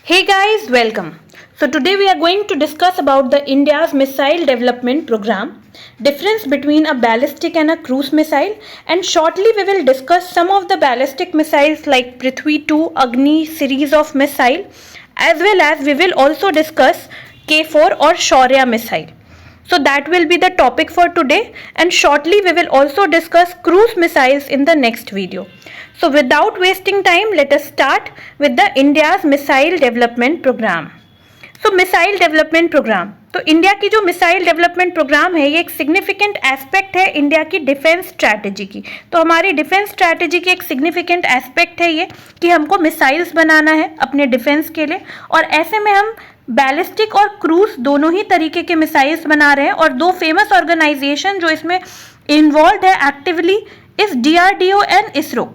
Hey guys, welcome. So today we are going to discuss about the India's missile development program, difference between a ballistic and a cruise missile, and shortly we will discuss some of the ballistic missiles like Prithvi 2 Agni series of missile, as well as we will also discuss K4 or Shaurya missile. So that will be the topic for today, and shortly we will also discuss cruise missiles in the next video. So without wasting time, let us start with the India's missile development program. So missile development programme, तो India की जो missile development programme है ये एक significant aspect है India की defence strategy की। तो हमारी डिफेंस स्ट्रैटेजी की एक सिग्निफिकेंट एस्पेक्ट है ये कि हमको मिसाइल्स बनाना है अपने डिफेंस के लिए, और ऐसे में हम बैलिस्टिक और क्रूज दोनों ही तरीके के मिसाइल्स बना रहे हैं। और दो फेमस ऑर्गेनाइजेशन जो इसमें इन्वॉल्व है actively is DRDO and ISRO.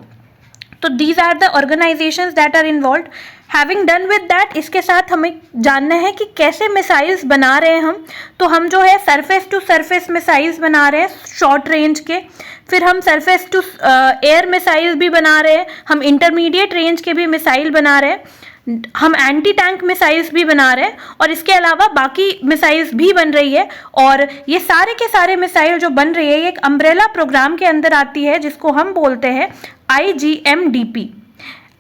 तो these are the organisations that are involve. Having done with that, इसके साथ हमें जानना है कि कैसे मिसाइल्स बना रहे हैं हम। तो हम जो है सरफेस टू सरफेस मिसाइल्स बना रहे हैं शॉर्ट रेंज के, फिर हम सरफेस टू एयर मिसाइल्स भी बना रहे हैं, हम इंटरमीडिएट रेंज के भी मिसाइल बना रहे हैं, हम एंटी टैंक मिसाइल्स भी बना रहे हैं, और इसके अलावा बाकी मिसाइल्स भी बन रही है। और ये सारे के सारे मिसाइल जो बन रही है ये एक अम्ब्रेला प्रोग्राम के अंदर आती है जिसको हम बोलते हैं IGMDP।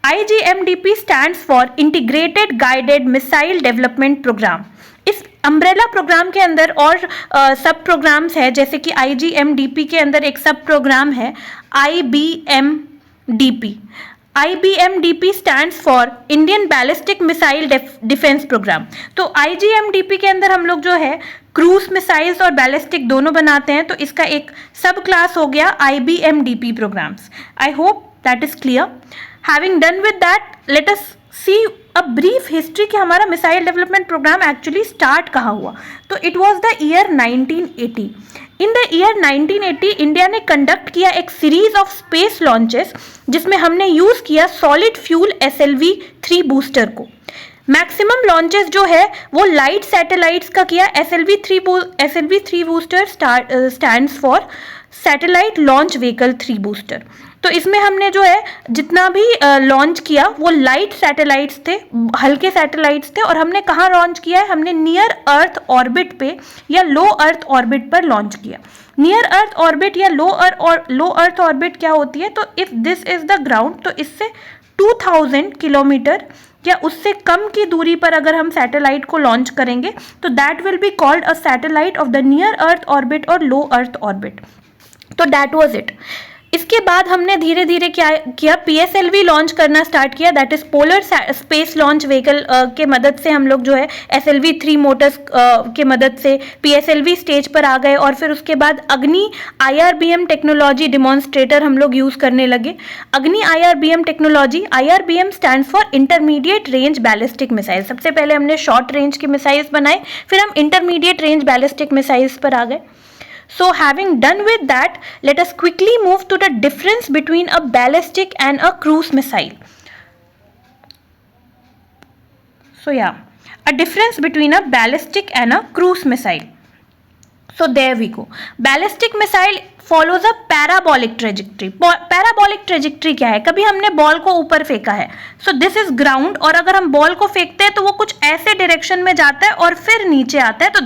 IGMDP stands for integrated guided missile development programme. इस अम्ब्रेला प्रोग्राम के अंदर और सब प्रोग्राम्स हैं, जैसे कि IGMDP के अंदर एक सब प्रोग्राम है IBMDP। IBMDP stands for Indian ballistic missile defence programme. तो IGMDP के अंदर हम लोग जो है क्रूज मिसाइल्स और बैलिस्टिक दोनों बनाते हैं, तो इसका एक सब क्लास हो गया IBMDP programmes. I hope that is clear. Having done with that, let us see a brief history कि हमारा missile development programme actually start कहाँ हुआ। तो it was the year 1980। In the year 1980 India ने conduct किया एक series of space launches जिसमें हमने यूज किया सॉलिड फ्यूल SLV-3 बूस्टर को। मैक्सिमम लॉन्चेस जो है वो लाइट सैटेलाइट्स का किया। SLV-3 booster stands for satellite launch vehicle 3 booster. तो इसमें हमने जो है जितना भी लॉन्च किया वो लाइट सैटेलाइट्स थे, हल्के सैटेलाइट्स थे, और हमने कहाँ लॉन्च किया है, हमने नियर अर्थ ऑर्बिट पे या लो अर्थ ऑर्बिट पर लॉन्च किया। नियर अर्थ ऑर्बिट या लो अर्थ ऑर्बिट क्या होती है, तो if this is the ground, तो इससे 2000 किलोमीटर या उससे कम की दूरी पर अगर हम सैटेलाइट को लॉन्च करेंगे तो that will be called a satellite of the near earth orbit और लो अर्थ ऑर्बिट। तो दैट वाज इट। इसके बाद हमने धीरे धीरे क्या किया, PSLV लॉन्च करना स्टार्ट किया, that is polar space launch vehicle के मदद से हम लोग जो है SLV-3 मोटर्स के मदद से PSLV स्टेज पर आ गए। और फिर उसके बाद अग्नि IRBM टेक्नोलॉजी डिमॉन्स्ट्रेटर हम लोग यूज़ करने लगे। अग्नि IRBM technology, IRBM stand for intermediate range ballistic missile. सबसे पहले हमने शॉर्ट रेंज के मिसाइल्स बनाए, फिर हम इंटरमीडिएट रेंज बैलिस्टिक मिसाइल्स पर आ गए। So having done with that, let us quickly move to the difference between a ballistic and a cruise missile. So yeah, a difference between a ballistic and a cruise missile. So there we go. Ballistic missile follows a parabolic trajectory. Parabolic trajectory क्या है, कभी हमने ball को ऊपर फेंका है, so this is ground, और अगर हम बॉल को फेंकते हैं तो वो कुछ ऐसे डायरेक्शन में जाता है और फिर नीचे आता है। तो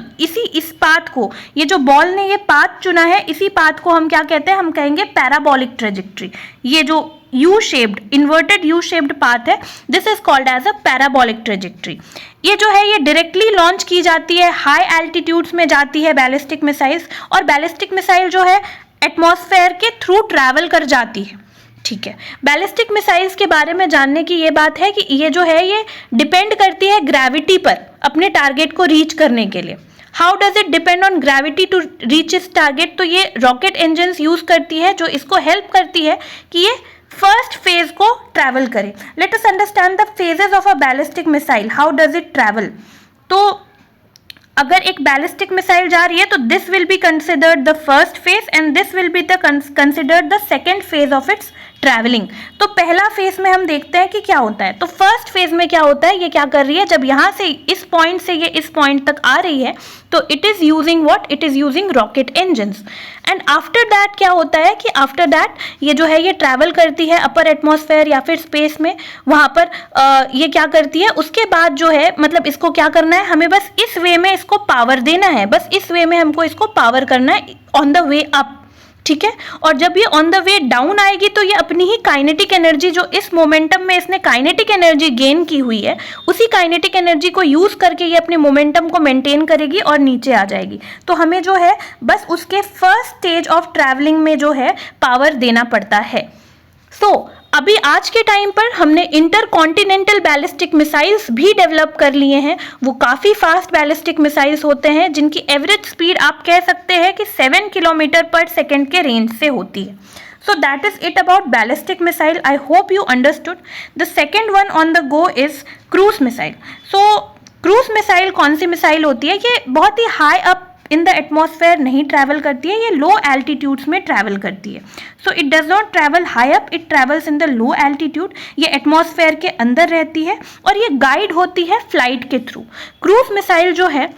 इस पाथ को, ये जो बॉल ने ये पाथ चुना है, इसी पाथ को हम क्या कहते हैं, हम कहेंगे पैराबॉलिक ट्रेजेक्ट्री। ये जो इन्वर्टेड यू शेप्ड पाथ है, this is called as a parabolic trajectory. ये जो है ये डायरेक्टली लॉन्च की जाती है, हाई एल्टीट्यूड्स में जाती है बैलिस्टिक मिसाइल्स, और बैलिस्टिक मिसाइल जो है एटमॉस्फेयर के थ्रू ट्रैवल कर जाती है। ठीक है, बैलिस्टिक मिसाइल्स के बारे में जानने की ये बात है कि ये जो है ये डिपेंड करती है ग्रेविटी पर अपने टारगेट को रीच करने के लिए। How does it depend on gravity to reach इस टारगेट, तो ये रॉकेट इंजन्स यूज करती है जो इसको हेल्प करती है कि ये फर्स्ट फेज को ट्रैवल करे। Let us understand the phases of a ballistic missile, how does it travel. तो अगर एक बैलिस्टिक मिसाइल जा रही है तो this will be considered the first phase and this will be the considered the second phase of its travelling. तो पहला phase में हम देखते हैं कि क्या होता है। तो फर्स्ट फेज में क्या होता है, ये क्या कर रही है, जब यहाँ से इस पॉइंट से ये इस पॉइंट तक आ रही है तो it is using what, it is using rocket engines. And after that क्या होता है कि आफ्टर दैट ये जो है ये ट्रैवल करती है अपर एटमॉस्फेयर या फिर स्पेस में, वहाँ पर ये क्या करती है, उसके बाद जो है मतलब इसको क्या करना है, हमें बस इस वे में इसको पावर देना है, बस इस वे में हमको इसको पावर करना है ऑन द वे अप, ठीक है। और जब ये ऑन द वे डाउन आएगी तो ये अपनी ही काइनेटिक एनर्जी, जो इस मोमेंटम में इसने काइनेटिक एनर्जी गेन की हुई है, उसी काइनेटिक एनर्जी को यूज करके ये अपने मोमेंटम को मेंटेन करेगी और नीचे आ जाएगी। तो हमें जो है बस उसके फर्स्ट स्टेज ऑफ ट्रैवलिंग में जो है पावर देना पड़ता है। अभी आज के टाइम पर हमने इंटरकॉन्टिनेंटल बैलिस्टिक मिसाइल्स भी डेवलप कर लिए हैं। वो काफ़ी फास्ट बैलिस्टिक मिसाइल्स होते हैं जिनकी एवरेज स्पीड आप कह सकते हैं कि 7 किलोमीटर पर सेकेंड के रेंज से होती है। So that is it about ballistic missile. I hope you understood. The second one on the go is cruise missile. So cruise missile कौन सी मिसाइल होती है, ये बहुत ही high up in the atmosphere नहीं ट्रैवल करती है, ये लो एल्टीट्यूड्स में ट्रैवल करती है। So it does not travel high up, it travels in the low altitude. ये एटमॉस्फेयर के अंदर रहती है और ये गाइड होती है फ्लाइट के थ्रू। क्रूज मिसाइल जो है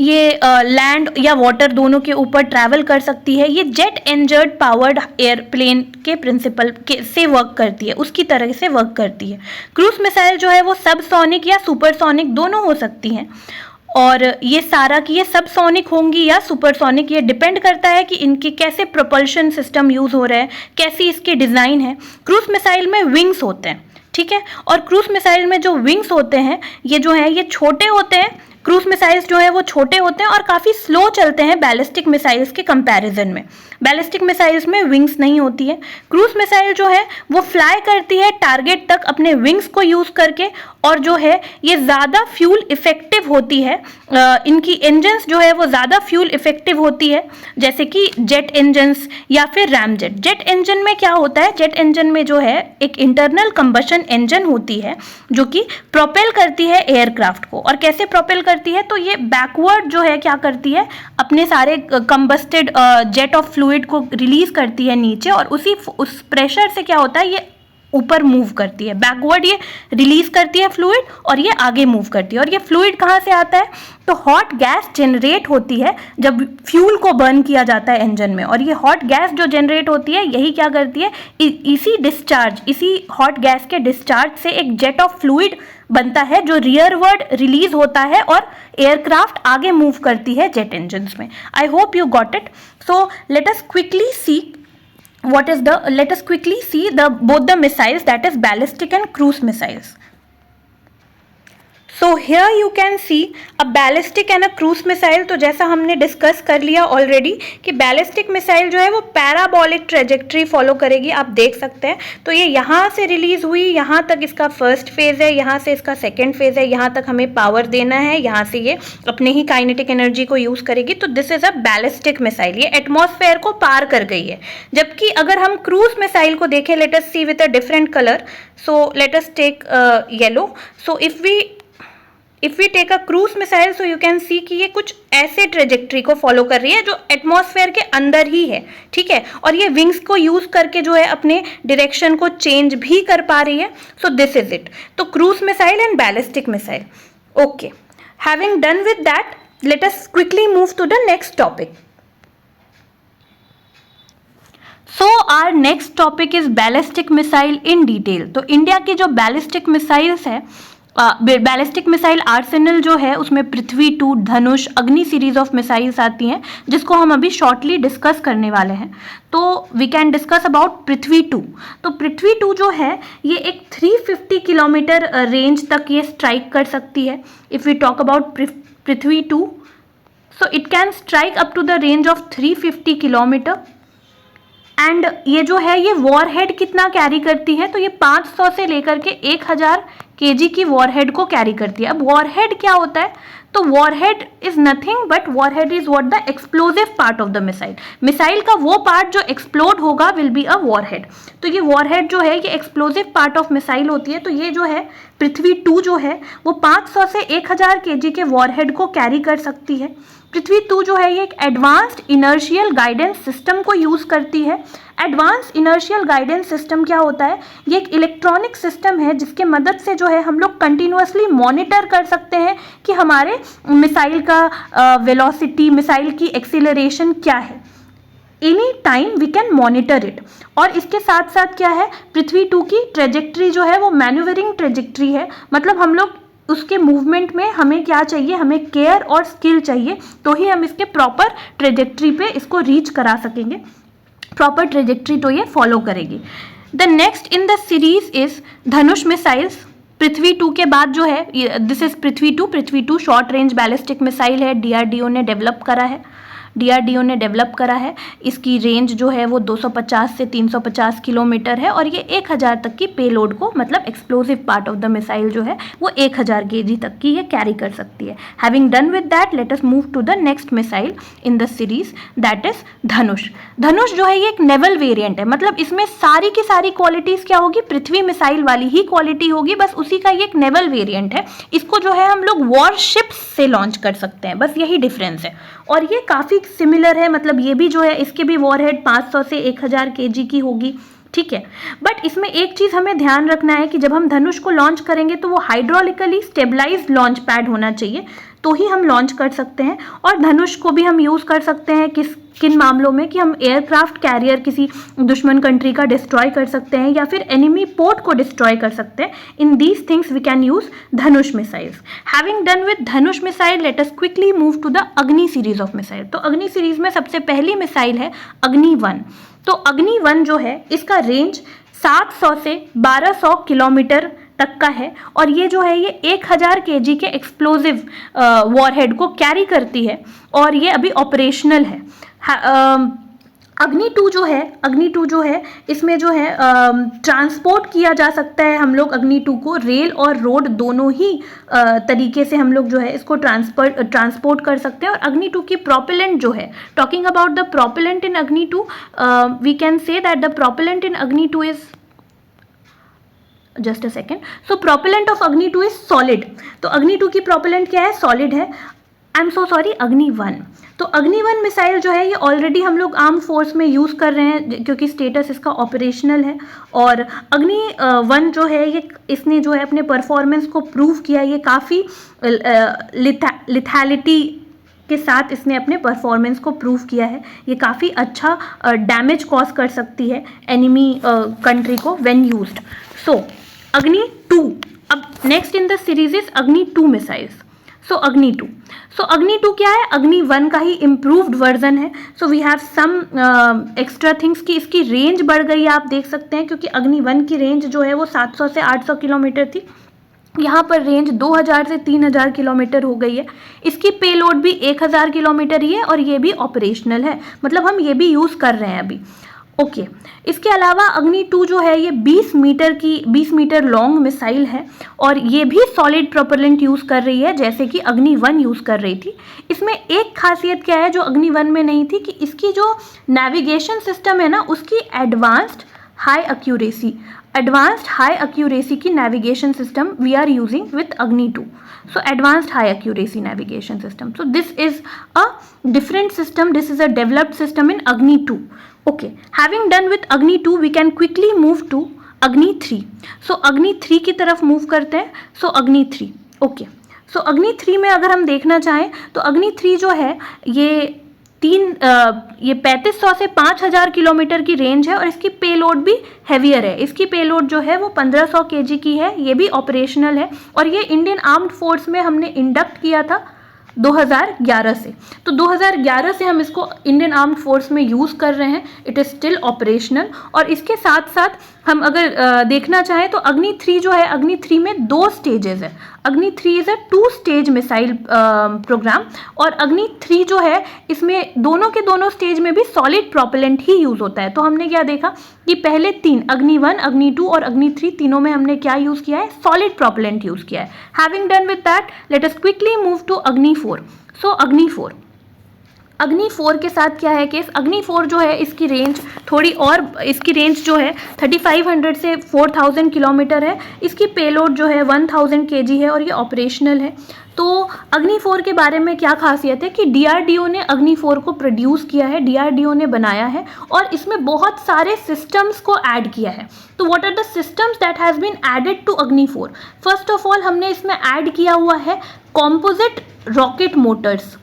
ये लैंड या वाटर दोनों के ऊपर ट्रैवल कर सकती है। ये जेट इंजन पावर्ड एयरप्लेन के प्रिंसिपल से वर्क करती है, उसकी तरह से वर्क करती है। क्रूज मिसाइल जो है वो सबसोनिक या सुपरसोनिक दोनों हो सकती हैं, और ये सारा कि ये सबसोनिक होंगी या सुपरसोनिक, ये डिपेंड करता है कि इनके कैसे प्रोपल्शन सिस्टम यूज़ हो रहा है, कैसी इसकी डिज़ाइन है। क्रूज मिसाइल में विंग्स होते हैं, ठीक है, और क्रूज मिसाइल में जो विंग्स होते हैं ये जो है ये छोटे होते हैं। क्रूज मिसाइल्स जो है वो छोटे होते हैं और काफ़ी स्लो चलते हैं बैलिस्टिक मिसाइल्स के कंपैरिजन में। बैलिस्टिक मिसाइल्स में विंग्स नहीं होती है। क्रूज मिसाइल जो है वो फ्लाई करती है टारगेट तक अपने विंग्स को यूज़ करके, और जो है ये ज़्यादा फ्यूल इफ़ेक्टिव होती है। इनकी इंजन्स जो है वो ज़्यादा फ्यूल इफ़ेक्टिव होती है, जैसे कि जेट इंजन्स या फिर रैमजेट। जेट इंजन में क्या होता है, जेट इंजन में जो है एक इंटरनल कंबशन इंजन होती है जो कि प्रोपेल करती है एयरक्राफ्ट को। और कैसे प्रोपेल करती है, तो ये बैकवर्ड जो है क्या करती है, अपने सारे कंबस्टेड जेट ऑफ फ्लूइड को रिलीज करती है नीचे, और उस प्रेशर से क्या होता है ये ऊपर मूव करती है। बैकवर्ड ये रिलीज करती है फ्लूइड और ये आगे मूव करती है। और ये फ्लूइड कहाँ से आता है, तो हॉट गैस जनरेट होती है जब फ्यूल को बर्न किया जाता है इंजन में, और ये हॉट गैस जो जनरेट होती है यही क्या करती है, इसी हॉट गैस के डिस्चार्ज से एक जेट ऑफ फ्लूइड बनता है जो रियरवर्ड रिलीज होता है और एयरक्राफ्ट आगे मूव करती है जेट इंजन्स में। I hope you got it. So let us quickly see both the missiles, that is ballistic and cruise missiles. So here you can see a ballistic and a cruise missile। तो जैसा हमने discuss कर लिया already कि ballistic missile जो है वो parabolic trajectory follow करेगी, आप देख सकते हैं। तो ये यहाँ से रिलीज हुई, यहाँ तक इसका फर्स्ट फेज है, यहाँ से इसका सेकेंड फेज है, यहाँ तक हमें पावर देना है, यहाँ से ये अपने ही काइनेटिक एनर्जी को यूज करेगी। तो this is a ballistic missile, ये एटमॉस्फेयर को पार कर गई है। जबकि अगर हम क्रूज मिसाइल को देखें, let us see with a different colour. So let us take yellow. So if we take a cruise missile, so you can see कि ये कुछ ऐसे ट्रेजेक्ट्री को फॉलो कर रही है जो एटमॉस्फेयर के अंदर ही है, ठीक है, और ये विंग्स को यूज करके जो है अपने डायरेक्शन को चेंज भी कर पा रही है। So this is it. तो cruise missile and ballistic missile. Okay, having done with that, let us quickly move to the next topic. So our next topic is ballistic missile in detail. तो India की जो ballistic missiles है, ballistic missile arsenal जो है उसमें पृथ्वी 2, धनुष, अग्नि series of missiles आती हैं, जिसको हम अभी शॉर्टली डिस्कस करने वाले हैं। तो we can discuss about Prithvi 2। तो पृथ्वी 2 जो है ये एक 350 किलोमीटर रेंज तक ये स्ट्राइक कर सकती है। If we talk about Prithvi 2, so it can strike up to the range of 350 kilometre. And ये जो है ये वॉरहेड कितना कैरी करती है, तो ये 500 से लेकर के 1000 kg की वॉरहेड को कैरी करती है। अब वॉरहेड क्या होता है, तो warhead is nothing but warhead is what the explosive part of the missile. Missile का वो पार्ट जो एक्सप्लोड होगा विल बी अ वॉरहेड। तो ये वॉरहेड जो है ये एक्सप्लोजिव पार्ट ऑफ मिसाइल होती है। तो ये जो है पृथ्वी 2 जो है वो 500 से 1000 kg के वॉरहेड को कैरी कर सकती है। पृथ्वी 2 जो है ये एक एडवांस्ड इनर्शियल गाइडेंस सिस्टम को यूज़ करती है। एडवांस्ड इनर्शियल गाइडेंस सिस्टम क्या होता है? ये एक इलेक्ट्रॉनिक सिस्टम है जिसके मदद से जो है हम लोग कंटिन्यूअसली मॉनिटर कर सकते हैं कि हमारे मिसाइल का वेलोसिटी, मिसाइल की एक्सीलरेशन क्या है। Any time we can monitor it. और इसके साथ साथ क्या है, पृथ्वी 2 की ट्रेजेक्ट्री जो है वो मैन्यूवरिंग ट्रेजेक्ट्री है। मतलब हम लोग उसके मूवमेंट में हमें क्या चाहिए, हमें केयर और स्किल चाहिए, तो ही हम इसके प्रॉपर ट्रेजेक्ट्री पे इसको रीच करा सकेंगे। प्रॉपर ट्रेजेक्ट्री तो ये फॉलो करेगी। The next in the series is Dhanush missiles. Prithvi 2 के बाद जो है, this is Prithvi 2 short range ballistic missile है, डीआरडीओ ने डेवलप करा है। इसकी रेंज जो है वो 250 से 350 किलोमीटर है और ये 1000 तक की पेलोड को, मतलब explosive part of the missile जो है वो 1000 kg तक की ये कैरी कर सकती है। Having done with that, let us move to the next missile in the series, that is Dhanush. Dhanush जो है ये एक नेवल वेरिएंट है। मतलब इसमें सारी की सारी क्वालिटीज़ क्या होगी, पृथ्वी मिसाइल वाली ही क्वालिटी होगी, बस उसी का ये एक नेवल वेरिएंट है। इसको जो है हम लोग वॉरशिप्स से लॉन्च कर सकते हैं, बस यही डिफरेंस है। और ये काफ़ी सिमिलर है, मतलब ये भी जो है इसके भी वॉरहेड 500 से 1000 kg की होगी, ठीक है। बट इसमें एक चीज़ हमें ध्यान रखना है कि जब हम धनुष को लॉन्च करेंगे तो वो हाइड्रोलिकली स्टेबलाइज्ड लॉन्च पैड होना चाहिए, तो ही हम लॉन्च कर सकते हैं। और धनुष को भी हम यूज़ कर सकते हैं किन मामलों में, कि हम एयरक्राफ्ट कैरियर किसी दुश्मन कंट्री का डिस्ट्रॉय कर सकते हैं या फिर एनिमी पोर्ट को डिस्ट्रॉय कर सकते हैं। In these things we can use Dhanush missiles. Having done with Dhanush missile, let us quickly move to the Agni series of missile. तो अग्नि सीरीज में सबसे पहली मिसाइल है अग्नि 1। तो अग्नि 1 जो है इसका रेंज 700 से 1200 किलोमीटर तक का है और ये जो है ये 1000 kg के एक्सप्लोजिव वॉरहेड को कैरी करती है और ये अभी ऑपरेशनल है। अग्नि 2 जो है इसमें जो है ट्रांसपोर्ट किया जा सकता है हम लोग अग्नि 2 को रेल और रोड दोनों ही तरीके से हम लोग जो है इसको ट्रांसपोर्ट कर सकते हैं। और अग्नि 2 की प्रोपेलेंट जो है, talking about the propellant in Agni 2, we can say that the propellant in Agni 2 is, just a second, so propellant of Agni 2 is solid. तो अग्नि 2 की प्रोपेलेंट क्या है, सॉलिड है। आई एम सो सॉरी, अग्नि 1। तो अग्नि 1 मिसाइल जो है ये ऑलरेडी हम लोग आर्म फोर्स में यूज़ कर रहे हैं क्योंकि स्टेटस इसका ऑपरेशनल है। और अग्नि 1 जो है ये इसने जो है अपने परफॉर्मेंस को प्रूव किया। ये काफ़ी लिथैलिटी के साथ इसने अपने परफॉर्मेंस को प्रूव किया है। ये काफ़ी अच्छा डैमेज कॉज कर सकती है एनिमी कंट्री को व्हेन यूज्ड। सो अग्नि 2। अब next in the series is Agni 2 missiles. सो अग्नि 2 क्या है, अग्नि 1 का ही इम्प्रूव्ड वर्जन है। So we have some extra things कि इसकी रेंज बढ़ गई है, आप देख सकते हैं, क्योंकि अग्नि 1 की रेंज जो है वो 700 से 800 किलोमीटर थी, यहाँ पर रेंज 2000 से 3000 किलोमीटर हो गई है। इसकी पेलोड भी 1000 किलोमीटर ही है और ये भी ऑपरेशनल है, मतलब हम ये भी यूज़ कर रहे हैं अभी। ओके इसके अलावा अग्नि 2 जो है ये 20 मीटर लॉन्ग मिसाइल है और ये भी सॉलिड प्रोपेलेंट यूज़ कर रही है जैसे कि अग्नि 1 यूज़ कर रही थी। इसमें एक खासियत क्या है जो अग्नि 1 में नहीं थी, कि इसकी जो नेविगेशन सिस्टम है ना उसकी एडवांस्ड हाई एक्यूरेसी की navigation system we are using with Agni 2। So advanced high accuracy navigation system. So this is a different system. This is a developed system in Agni 2. Okay. Having done with Agni 2, we can quickly move to Agni 3. So Agni 3 की तरफ move करते हैं. So Agni 3. Okay. So Agni 3 में अगर हम देखना चाहें तो Agni 3 जो है ये 3500 से 5000 किलोमीटर की रेंज है और इसकी पेलोड भी हैवियर है। इसकी पेलोड जो है वो 1500 kg की है, ये भी ऑपरेशनल है और ये इंडियन आर्म्ड फोर्स में हमने इंडक्ट किया था 2011 से। तो 2011 से हम इसको इंडियन आर्म्ड फोर्स में यूज़ कर रहे हैं। इट इज़ स्टिल ऑपरेशनल और इसके साथ साथ हम अगर देखना चाहें तो अग्नि 3 जो है, अग्नि 3 में 2 स्टेजेस है। Agni 3 is a 2 stage missile programme, और अग्नि 3 जो है इसमें दोनों के दोनों स्टेज में भी सॉलिड प्रोपेलेंट ही यूज होता है। तो हमने क्या देखा कि पहले 3 अग्नि 1, अग्नि 2 और अग्नि 3 तीनों में हमने क्या यूज किया है, सॉलिड प्रोपेलेंट यूज किया है। Having done with that, let us quickly move to Agni 4। सो अग्नि 4, अग्नि 4 के साथ क्या है केस, अग्नि 4 जो है इसकी रेंज थोड़ी और, इसकी रेंज जो है 3500 से 4000 किलोमीटर है। इसकी पेलोड जो है 1000 kg है और ये ऑपरेशनल है। तो अग्नि 4 के बारे में क्या खासियत है कि DRDO ने अग्नि 4 को प्रोड्यूस किया है, DRDO ने बनाया है और इसमें बहुत सारे सिस्टम्स को ऐड किया है। तो what are the systems that has been added to Agni 4? First of all हमने इसमें ऐड किया हुआ है composite rocket Motors,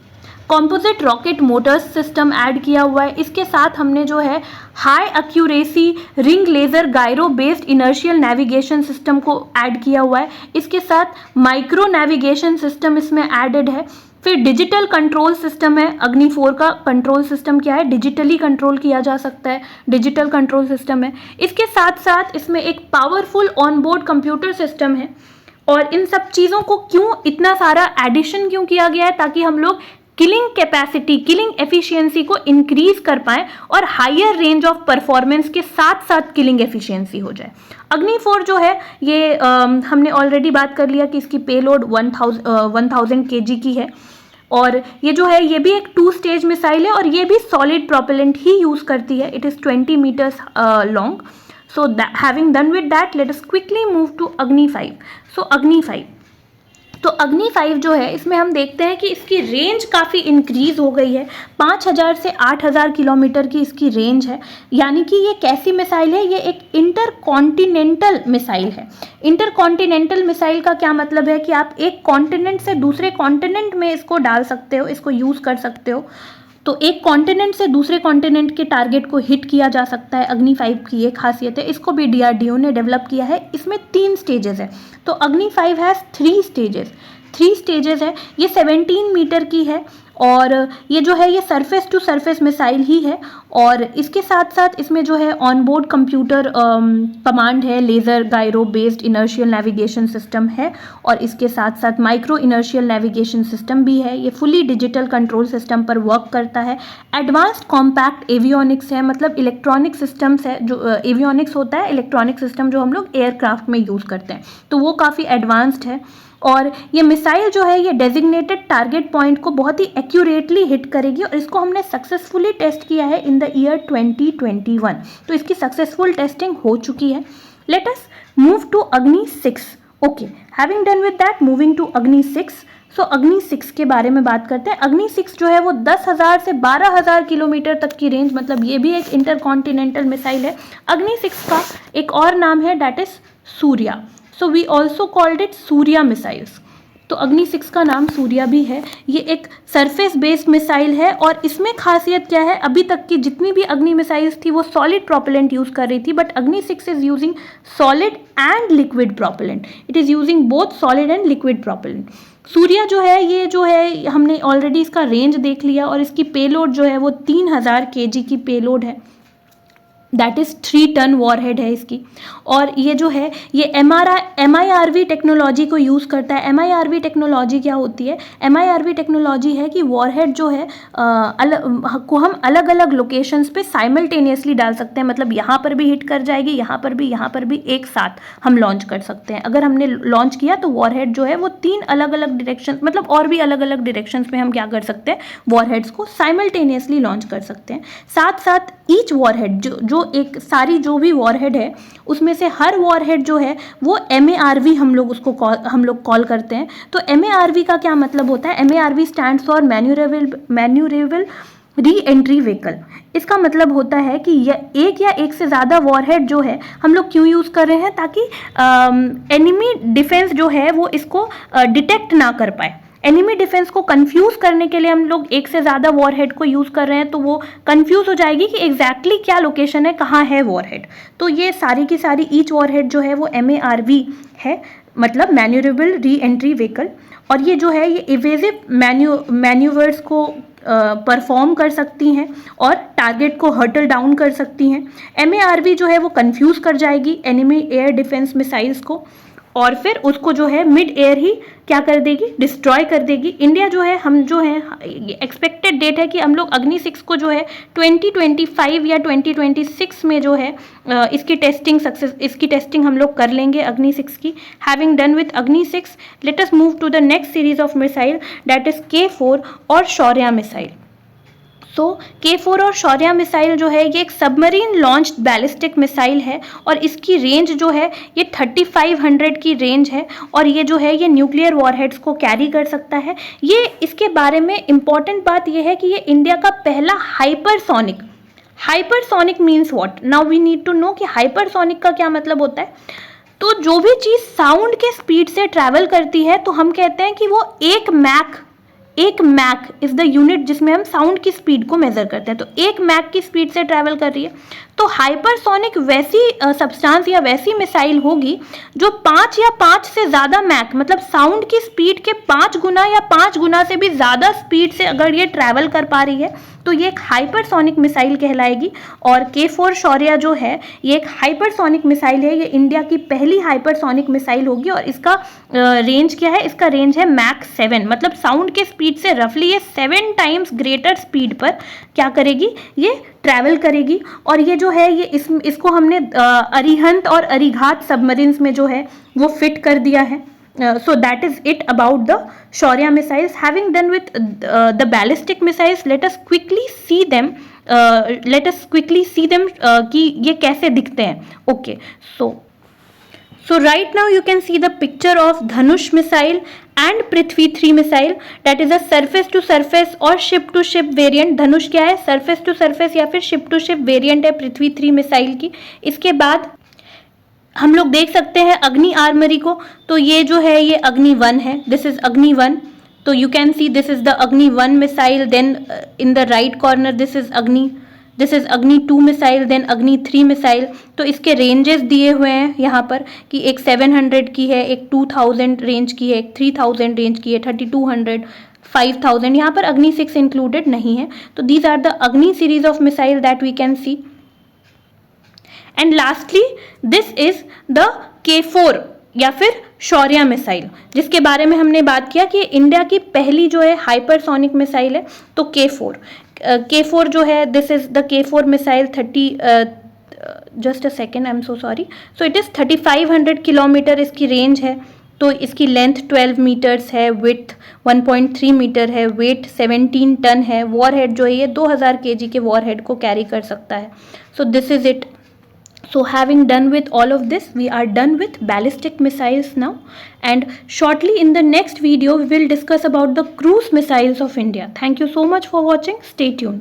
composite rocket Motors system add किया हुआ है। इसके साथ हमने जो है high accuracy ring laser gyro based inertial navigation system को ऐड किया हुआ है। इसके साथ माइक्रो नेविगेशन सिस्टम इसमें एडेड है। फिर डिजिटल कंट्रोल सिस्टम है। अग्नि 4 का कंट्रोल सिस्टम क्या है, डिजिटली कंट्रोल किया जा सकता है, डिजिटल कंट्रोल सिस्टम है। इसके साथ साथ इसमें एक पावरफुल ऑनबोर्ड कंप्यूटर सिस्टम है। और इन सब चीज़ों को क्यों इतना सारा एडिशन क्यों किया गया है, ताकि हम लोग किलिंग कैपेसिटी, किलिंग एफिशिएंसी को इंक्रीज कर पाएं और हायर रेंज ऑफ परफॉर्मेंस के साथ साथ किलिंग एफिशिएंसी हो जाए। अग्नि 4 जो है ये हमने ऑलरेडी बात कर लिया कि इसकी पेलोड 1000 kg की है, और ये जो है ये भी एक 2 स्टेज मिसाइल है और ये भी सॉलिड प्रोपेलेंट ही यूज़ करती है। It is 20 metres long. So having done with that, let us quickly move to Agni 5। सो अग्नि 5, तो अग्नि 5 जो है इसमें हम देखते हैं कि इसकी रेंज काफ़ी इंक्रीज हो गई है। 5000 से 8000 किलोमीटर की इसकी रेंज है। यानी कि ये कैसी मिसाइल है, ये एक इंटरकॉन्टिनेंटल मिसाइल है। इंटरकॉन्टिनेंटल मिसाइल का क्या मतलब है कि आप एक कॉन्टिनेंट से दूसरे कॉन्टिनेंट में इसको डाल सकते हो, इसको यूज़ कर सकते हो। तो एक कॉन्टिनेंट से दूसरे कॉन्टिनेंट के टारगेट को हिट किया जा सकता है। अग्नि 5 की ये खासियत है। इसको भी DRDO ने डेवलप किया है। इसमें 3 स्टेजेस है। तो अग्नि 5 हैज़ 3 स्टेजेस, 3 स्टेजेस है। ये 17 मीटर की है और ये जो है ये सरफेस टू सरफेस मिसाइल ही है। और इसके साथ साथ इसमें जो है ऑनबोर्ड कंप्यूटर कमांड है, laser gyro based inertial navigation system है, और इसके साथ साथ माइक्रो इनर्शियल नेविगेशन सिस्टम भी है। ये फुली डिजिटल कंट्रोल सिस्टम पर वर्क करता है। एडवांस्ड कॉम्पैक्ट एवियोनिक्स है, मतलब इलेक्ट्रॉनिक सिस्टम्स है। जो एवियोनिक्स होता है इलेक्ट्रॉनिक सिस्टम जो हम लोग एयरक्राफ्ट में यूज़ करते हैं, तो वो काफ़ी एडवांस्ड है। और ये मिसाइल जो है ये डेजिग्नेटेड टारगेट पॉइंट को बहुत ही एक्यूरेटली हिट करेगी, और इसको हमने सक्सेसफुली टेस्ट किया है इन द ईयर 2021। तो इसकी सक्सेसफुल टेस्टिंग हो चुकी है। Late us move to Agni 6। Okay, having done with that, moving to Agni 6। सो अग्नि 6 के बारे में बात करते हैं। अग्नि 6 जो है वो 10,000 से 12,000 किलोमीटर तक की रेंज, मतलब ये भी एक इंटरकॉन्टिनेंटल मिसाइल है। अग्नि 6 का एक और नाम है, that is Surya. So we also called it Surya missiles. तो अग्नि 6 का नाम सूर्या भी है। ये एक सरफेस बेस्ड मिसाइल है, और इसमें खासियत क्या है, अभी तक की जितनी भी अग्नि मिसाइल्स थी वो सॉलिड प्रोपेलेंट यूज़ कर रही थी, बट अग्नि 6 is using solid and liquid propellant. It is using both solid and liquid propellant. Surya जो है ये जो है हमने ऑलरेडी इसका रेंज देख लिया, और इसकी पेलोड जो है वो 3000 kg की पेलोड है। दैट इज़ 3 टन वॉरहेड है इसकी। और ये जो है ये MIRV टेक्नोलॉजी को यूज़ करता है। MIRV टेक्नोलॉजी क्या होती है? MIRV टेक्नोलॉजी है कि वॉरहेड जो है को हम अलग अलग लोकेशंस पे साइमल्टेनियसली डाल सकते हैं, मतलब यहाँ पर भी हिट कर जाएगी, यहाँ पर भी एक साथ हम लॉन्च कर सकते हैं। अगर हमने लॉन्च किया तो वॉरहेड जो है वो 3 अलग अलग डायरेक्शन, मतलब और भी अलग अलग डायरेक्शंस में हम क्या कर सकते हैं, वॉरहेड्स को साइमल्टेनियसली लॉन्च कर सकते हैं। साथ साथ ईच वॉरहेड जो एक सारी जो भी वॉरहेड है उसमें से हर वॉरहेड जो है वो MARV हम लोग कॉल करते हैं। तो MARV का क्या मतलब होता है? MARV stands for मैन्यूरेबल re entry vehicle. इसका मतलब होता है कि एक या एक से ज़्यादा वॉरहेड जो है हम लोग क्यों यूज़ कर रहे हैं, ताकि एनिमी डिफेंस जो है वो इसको डिटेक्ट ना कर पाए। एनिमी डिफेंस को कंफ्यूज करने के लिए हम लोग एक से ज़्यादा वॉरहेड को यूज़ कर रहे हैं, तो वो कंफ्यूज हो जाएगी कि एग्जैक्टली क्या लोकेशन है, कहाँ है वॉरहेड। तो ये सारी की सारी ईच वॉरहेड जो है वो MARV है, मतलब मैन्यूरेबल री एंट्री व्हीकल। और ये जो है ये इवेजिव मैन्यूवर्स को परफॉर्म कर सकती हैं और टारगेट को हर्टल डाउन कर सकती हैं। MARV जो है वो कंफ्यूज कर जाएगी एनिमी एयर डिफेंस मिसाइल्स को और फिर उसको जो है मिड एयर ही क्या कर देगी, डिस्ट्रॉय कर देगी। इंडिया जो है, हम जो है एक्सपेक्टेड डेट है कि हम लोग अग्नि 6 को जो है 2025 या 2026 में जो है इसकी टेस्टिंग हम लोग कर लेंगे अग्नि 6 की। Having done with Agni 6, let us move to the next series of missile that is K4 और शौर्या मिसाइल। सो K4 और शौर्या मिसाइल जो है ये एक सबमरीन लॉन्च्ड बैलिस्टिक मिसाइल है और इसकी रेंज जो है ये 3500 की रेंज है और ये जो है ये न्यूक्लियर वॉरहेड्स को कैरी कर सकता है। ये इसके बारे में इम्पॉर्टेंट बात ये है कि ये इंडिया का पहला hypersonic means what, now we need to know कि हाइपरसोनिक का क्या मतलब होता है। तो जो भी चीज़ साउंड के स्पीड से ट्रैवल करती है तो हम कहते हैं कि वो एक मैक इज द यूनिट जिसमें हम साउंड की स्पीड को मेजर करते हैं। तो एक मैक की स्पीड से ट्रैवल कर रही है। तो हाइपरसोनिक वैसी सब्सटेंस या वैसी मिसाइल होगी जो 5 या 5 से ज़्यादा मैक, मतलब साउंड की स्पीड के 5 गुना या 5 गुना से भी ज़्यादा स्पीड से अगर ये ट्रैवल कर पा रही है तो ये एक हाइपरसोनिक मिसाइल कहलाएगी। और K4 शौर्या जो है ये एक हाइपरसोनिक मिसाइल है, ये इंडिया की पहली हाइपरसोनिक मिसाइल होगी और इसका रेंज क्या है, इसका रेंज है मैक 7, मतलब साउंड के स्पीड से रफली ये 7 टाइम्स ग्रेटर स्पीड पर क्या करेगी, ये ट्रैवल करेगी। और ये जो है ये इसको हमने अरिहंत और अरिघात सबमरीन्स में जो है वो फिट कर दिया है। So that is it about the Shaurya missiles. Having done with the ballistic missiles, let us quickly see them. कि ये कैसे दिखते हैं. Okay, so right now you can see the picture of Dhanush missile and Prithvi 3 missile. That is a surface to surface और ship to ship variant. धनुष क्या है, surface to surface या फिर ship to ship variant है पृथ्वी 3 missile की। इसके बाद हम लोग देख सकते हैं अग्नि आर्मरी को, तो ये जो है ये अग्नि 1 है, दिस इज अग्नि 1। तो you can see this is the Agni 1 missile, then in the right corner this is Agni 2 missile, then अग्नि 3 मिसाइल। तो इसके रेंजेस दिए हुए हैं यहाँ पर कि एक 700 की है, एक 2000 रेंज की है, एक 3000 रेंज की है, 3200, 5000। यहाँ पर अग्नि 6 इंक्लूडेड नहीं है। तो these are the Agni series of missile that we can see. And lastly this is the K4 या फिर शौर्या मिसाइल, जिसके बारे में हमने बात किया कि इंडिया की पहली जो है हाइपरसोनिक मिसाइल है। तो K4 जो है this is the K4 missile 3500 kilometre इसकी रेंज है। तो इसकी लेंथ 12 मीटर्स है, विड्थ 1.3 मीटर है, वेट 17 टन है, वॉरहेड जो है ये 2000 kg के वॉरहेड को कैरी कर सकता है। So this is it. So having done with all of this, we are done with ballistic missiles now, and shortly in the next video we will discuss about the cruise missiles of India. Thank you so much for watching. Stay tuned.